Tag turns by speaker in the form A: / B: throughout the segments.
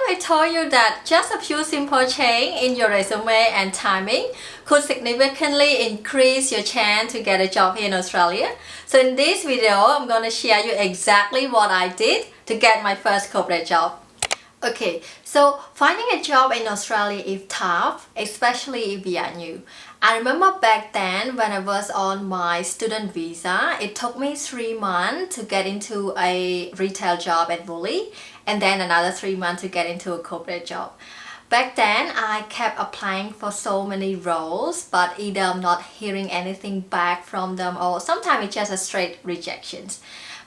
A: I told you that just a few simple changes in your resume and timing could significantly increase your chance to get a job here in Australia. So in this video, I'm going to share you exactly what I did to get my first corporate job. Okay, so finding a job in Australia is tough, especially if you are new. I remember back then when I was on my student visa, it took me 3 months to get into a retail job at Woolly and then another 3 months to get into a corporate job. Back then, I kept applying for so many roles, but either I'm not hearing anything back from them or sometimes it's just a straight rejections.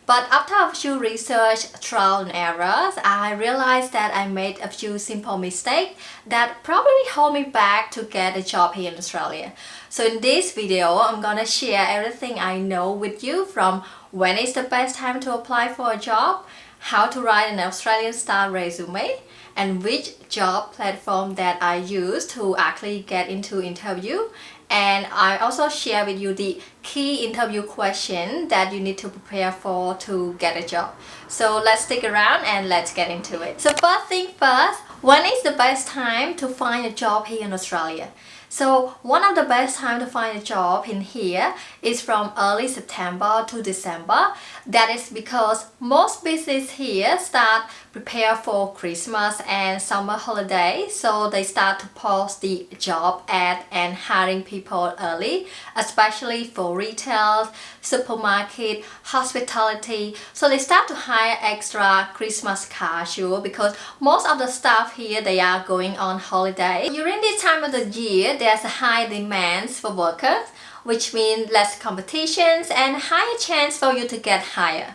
A: But after a few research, trial and errors, I realized that I made a few simple mistakes that probably hold me back to get a job here in Australia. So in this video, I'm gonna share everything I know with you, from when is the best time to apply for a job, how to write an Australian style resume, and which job platform that I use to actually get into interview. And I also share with you the key interview question that you need to prepare for to get a job. So let's stick around and let's get into it. So first thing first, when is the best time to find a job here in Australia? So one of the best time to find a job in here is from early September to December. That is because most businesses here start prepare for Christmas and summer holiday, so they start to post the job ad and hiring people early, especially for retail, supermarket, hospitality. So they start to hire extra Christmas casual because most of the staff here, they are going on holiday. During this time of the year, there's a high demand for workers, which means less competitions and higher chance for you to get hired.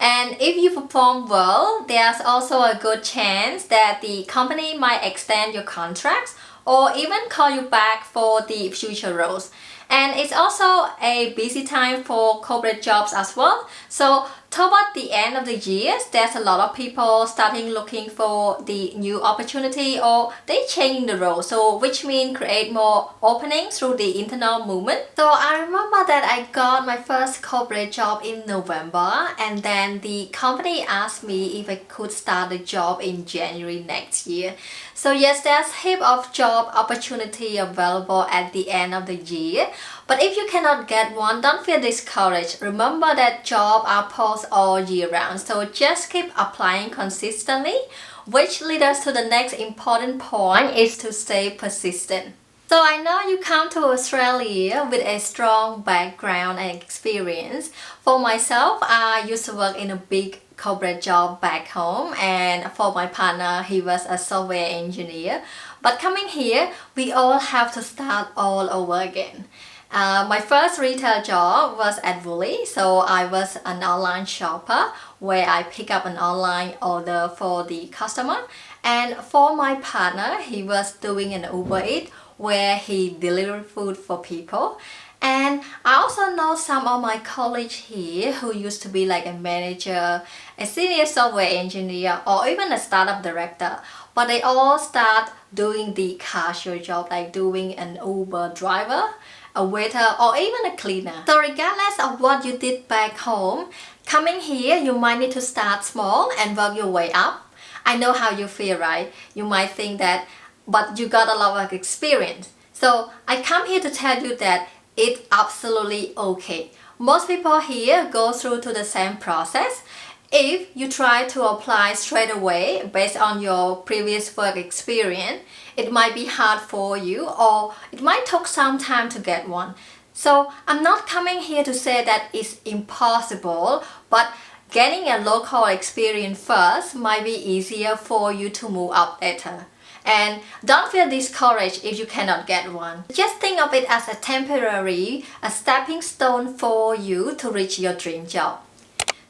A: And if you perform well, there's also a good chance that the company might extend your contracts or even call you back for the future roles. And it's also a busy time for corporate jobs as well. So toward the end of the year, there's a lot of people starting looking for the new opportunity or they changing the role. So which means create more openings through the internal movement. So I remember that I got my first corporate job in November, and then the company asked me if I could start a job in January next year. So yes, there's a heap of job opportunity available at the end of the year. But if you cannot get one, don't feel discouraged. Remember that jobs are posted all year round, so just keep applying consistently, which leads us to the next important point, is to stay persistent. So I know you come to Australia with a strong background and experience. For myself, I used to work in a big corporate job back home, and for my partner, he was a software engineer. But coming here, we all have to start all over again. My first retail job was at Woolly, so I was an online shopper where I pick up an online order for the customer. And for my partner, he was doing an Uber Eats where he delivered food for people. And I also know some of my colleagues here who used to be like a manager, a senior software engineer, or even a startup director. But they all start doing the casual job, like doing an Uber driver, a waiter, or even a cleaner. So regardless of what you did back home, coming here, you might need to start small and work your way up. I know how you feel, right? You might think that, but you got a lot of experience. So I come here to tell you that it's absolutely okay. Most people here go through to the same process. If you try to apply straight away based on your previous work experience, it might be hard for you, or it might take some time to get one. So I'm not coming here to say that it's impossible, but getting a local experience first might be easier for you to move up later. And don't feel discouraged if you cannot get one. Just think of it as a temporary, a stepping stone for you to reach your dream job.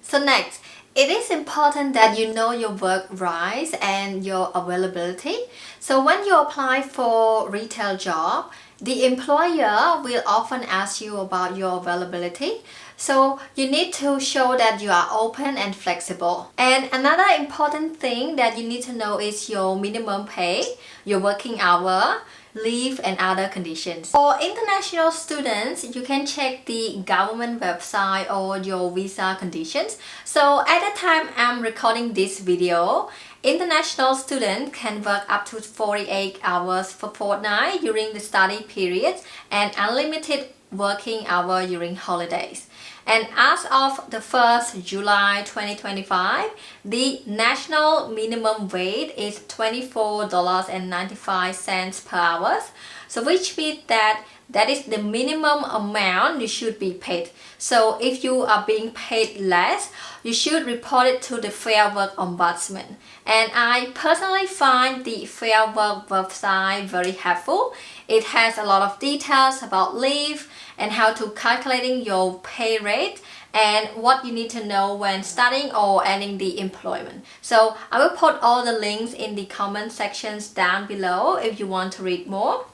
A: So next, it is important that you know your work rights and your availability. So when you apply for retail job, the employer will often ask you about your availability. So you need to show that you are open and flexible. And another important thing that you need to know is your minimum pay, your working hour, leave and other conditions. For international students, you can check the government website or your visa conditions. So at the time I'm recording this video, international students can work up to 48 hours for fortnight during the study period and unlimited working hour during holidays. And as of the 1st July 2025, the national minimum wage is $24.95 per hour. So which means that is the minimum amount you should be paid. So if you are being paid less, you should report it to the Fair Work Ombudsman. And I personally find the Fair Work website very helpful. It has a lot of details about leave and how to calculating your pay rate and what you need to know when starting or ending the employment. So I will put all the links in the comment sections down below if you want to read more.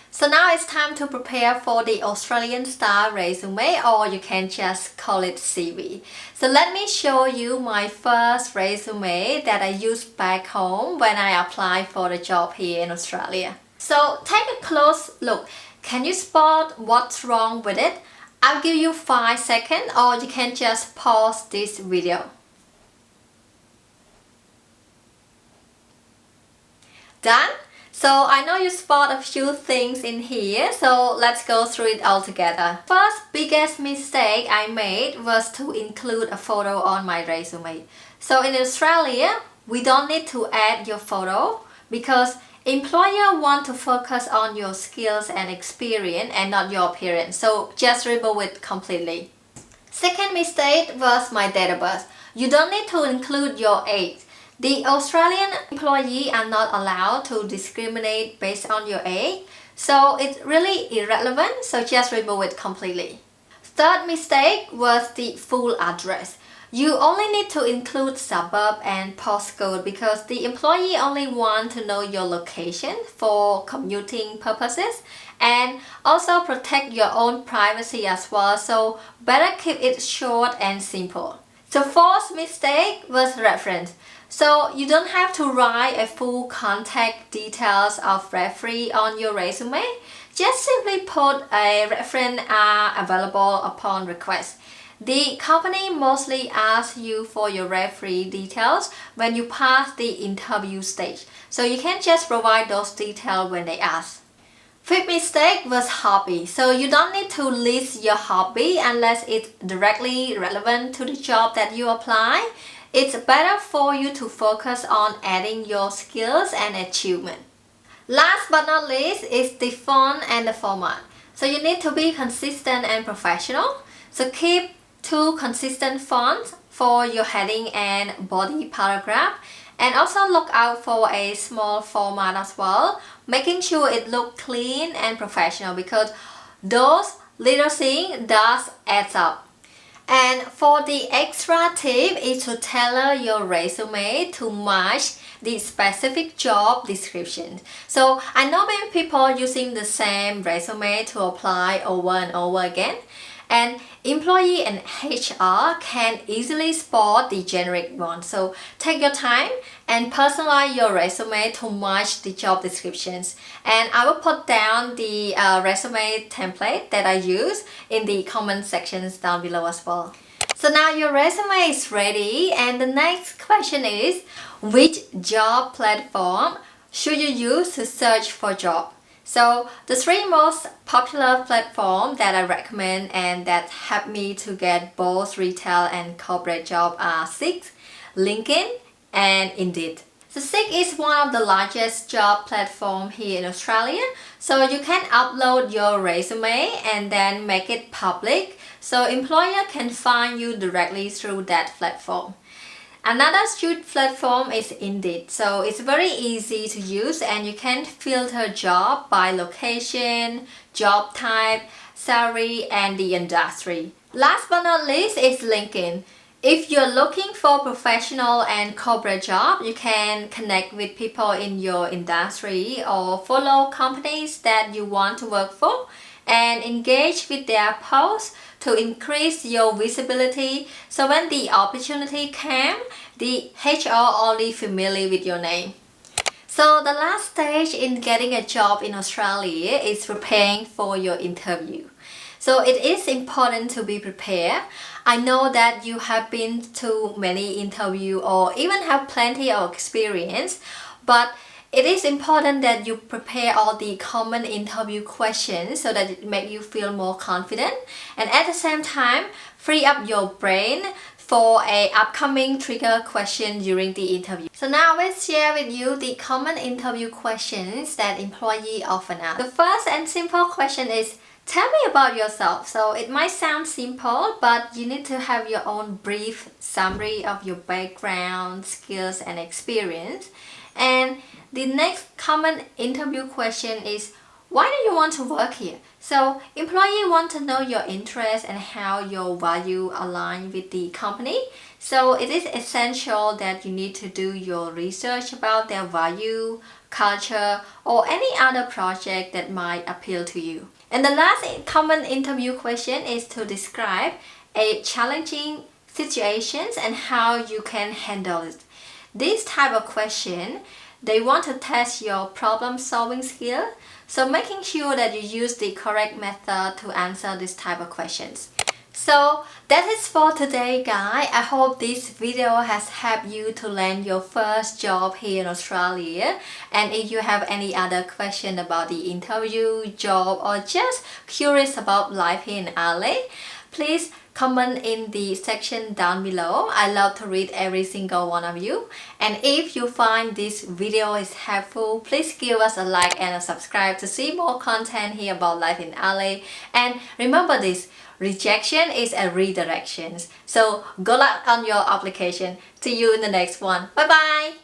A: So now it's time to prepare for the Australian style resume, or you can just call it CV. So let me show you my first resume that I used back home when I applied for the job here in Australia. So take a close look. Can you spot what's wrong with it? I'll give you 5 seconds, or you can just pause this video. Done? So I know you spot a few things in here, so let's go through it all together. First biggest mistake I made was to include a photo on my resume. So in Australia, we don't need to add your photo because employer want to focus on your skills and experience and not your appearance. So just remove it completely. Second mistake was my date of birth. You don't need to include your age. The Australian employee are not allowed to discriminate based on your age, so it's really irrelevant, so just remove it completely. Third mistake was the full address. You only need to include suburb and postcode because the employee only want to know your location for commuting purposes and also protect your own privacy as well, so better keep it short and simple. The fourth mistake was reference. So you don't have to write a full contact details of referee on your resume. Just simply put a reference available upon request. The company mostly asks you for your referee details when you pass the interview stage. So you can just provide those details when they ask. Fifth mistake was hobby. So you don't need to list your hobby unless it's directly relevant to the job that you apply. It's better for you to focus on adding your skills and achievement. Last but not least is the font and the format. So you need to be consistent and professional. So keep 2 consistent fonts for your heading and body paragraph. And also look out for a small format as well, making sure it looks clean and professional because those little things does add up. And for the extra tip is to tailor your resume to match the specific job description. So I know many people using the same resume to apply over and over again. And employee and HR can easily spot the generic one. So take your time and personalize your resume to match the job descriptions. And I will put down the resume template that I use in the comment sections down below as well. So now your resume is ready, and the next question is, which job platform should you use to search for job? So the 3 most popular platforms that I recommend and that help me to get both retail and corporate job are Seek, LinkedIn, and Indeed. So Seek is one of the largest job platforms here in Australia. So you can upload your resume and then make it public so employer can find you directly through that platform. Another good platform is Indeed. So it's very easy to use and you can filter job by location, job type, salary, and the industry. Last but not least is LinkedIn. If you're looking for professional and corporate job, you can connect with people in your industry or follow companies that you want to work for and engage with their posts to increase your visibility. So when the opportunity comes, the HR already familiar with your name. So the last stage in getting a job in Australia is preparing for your interview. So it is important to be prepared. I know that you have been to many interviews or even have plenty of experience, but it is important that you prepare all the common interview questions so that it makes you feel more confident, and at the same time free up your brain for a upcoming trigger question during the interview. So now let's share with you the common interview questions that employees often ask. The first and simple question is, tell me about yourself. So it might sound simple, but you need to have your own brief summary of your background, skills and experience. And the next common interview question is, why do you want to work here? So employees want to know your interests and how your value align with the company. So it is essential that you need to do your research about their value, culture, or any other project that might appeal to you. And the last common interview question is to describe a challenging situations and how you can handle it. This type of question, they want to test your problem-solving skill, so making sure that you use the correct method to answer this type of questions. So that is for today, guys. I hope this video has helped you to land your first job here in Australia. And if you have any other question about the interview, job, or just curious about life here in LA, please comment in the section down below. I love to read every single one of you. And if you find this video is helpful, please give us a like and a subscribe to see more content here about life in LA. And remember this, rejection is a redirection. So good luck on your application. See you in the next one. Bye bye.